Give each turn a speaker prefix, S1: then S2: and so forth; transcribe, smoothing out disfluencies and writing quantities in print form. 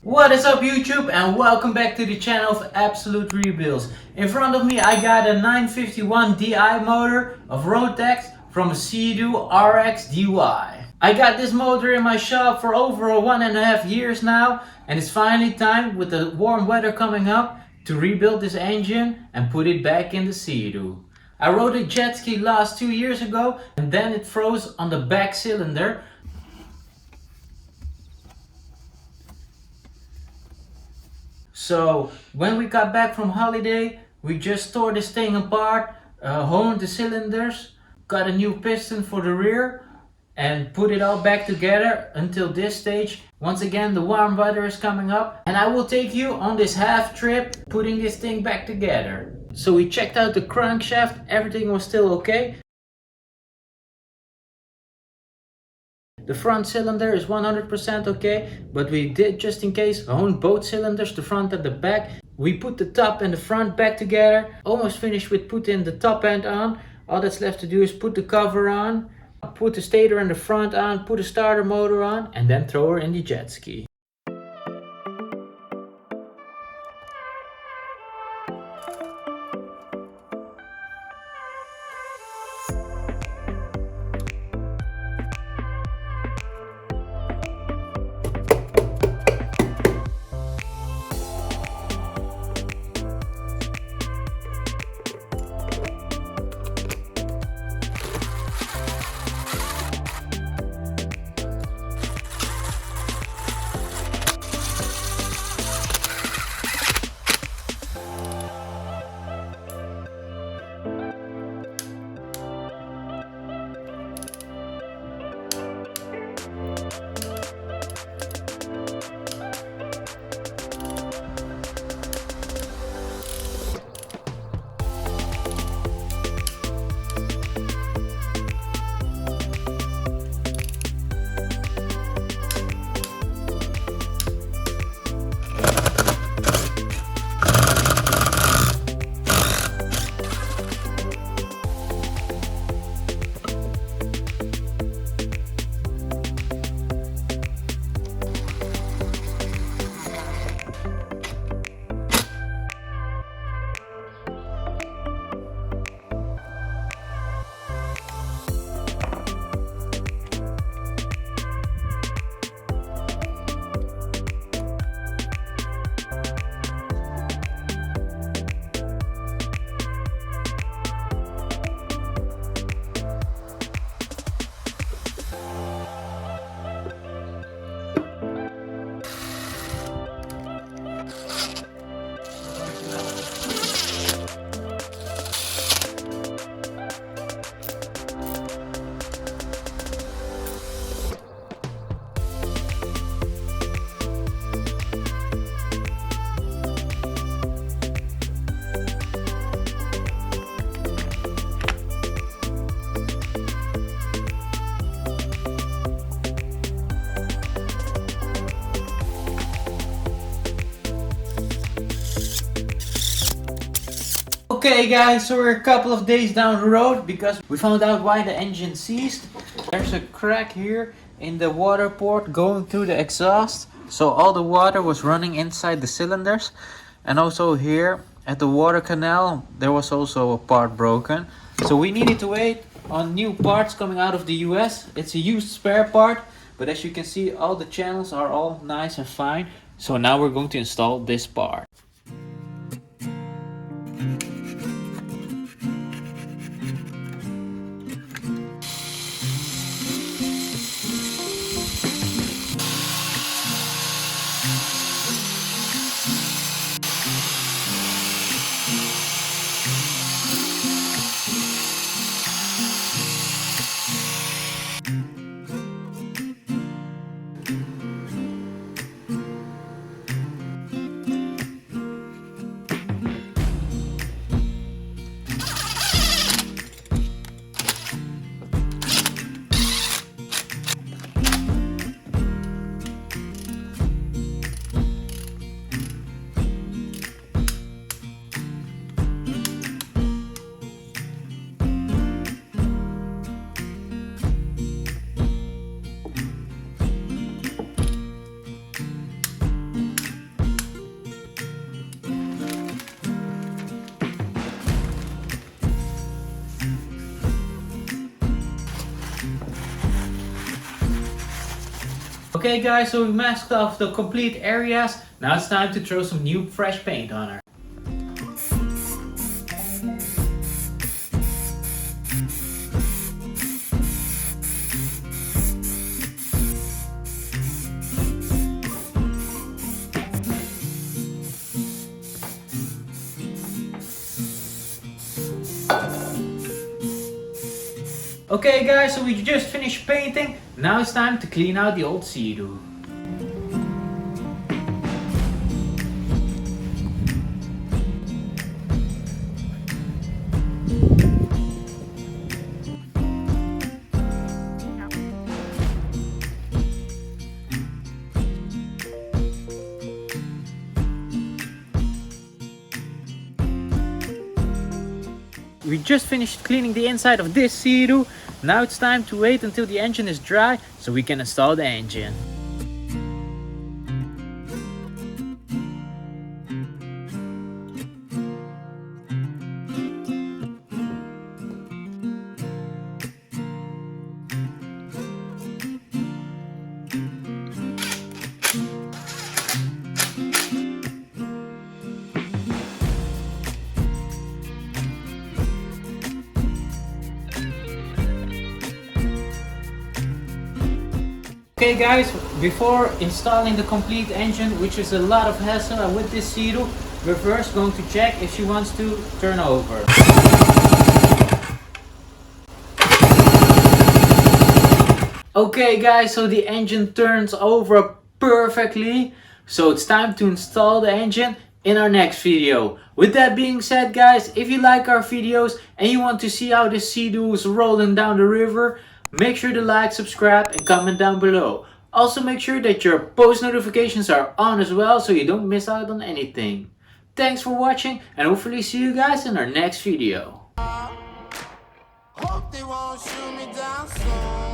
S1: What is up YouTube, and welcome back to the channel of Absolute Rebuilds. In front of me I got a 951 Di motor of Rotax from a Seadoo Rxdi. I got this motor in my shop for over 1.5 years now, and it's finally time, with the warm weather coming up, to rebuild this engine and put it back in the Seadoo. I rode a jet ski last 2 years ago, and then it froze on the back cylinder. So when we got back from holiday, we just tore this thing apart, honed the cylinders, got a new piston for the rear, and put it all back together until this stage. Once again, the warm weather is coming up, and I will take you on this half trip putting this thing back together. So we checked out the crankshaft, everything was still okay. The front cylinder is 100% okay, but we did, just in case, hone both cylinders, the front and the back. We put the top and the front back together, almost finished with putting the top end on. All that's left to do is put the cover on, put the stator and the front on, put the starter motor on, and then throw her in the jet ski. Okay guys, so we're a couple of days down the road because we found out why the engine seized. There's a crack here in the water port going through the exhaust. So all the water was running inside the cylinders. And also here at the water canal, there was also a part broken. So we needed to wait on new parts coming out of the US. It's a used spare part, but as you can see, all the channels are all nice and fine. So now we're going to install this part. Okay guys, so we masked off the complete areas. Now it's time to throw some new fresh paint on her. Okay guys, so we just finished painting. Now it's time to clean out the old Seadoo. We just finished cleaning the inside of this Seadoo. Now it's time to wait until the engine is dry so we can install the engine. Okay guys, before installing the complete engine, which is a lot of hassle with this Seadoo, we're first going to check if she wants to turn over. Okay guys, so the engine turns over perfectly. So it's time to install the engine in our next video. With that being said guys, if you like our videos and you want to see how this Seadoo is rolling down the river, make sure to like, subscribe and comment down below. Also make sure that your post notifications are on as well so you don't miss out on anything. Thanks for watching and hopefully see you guys in our next video.
S2: Hope they won't shoot me down soon.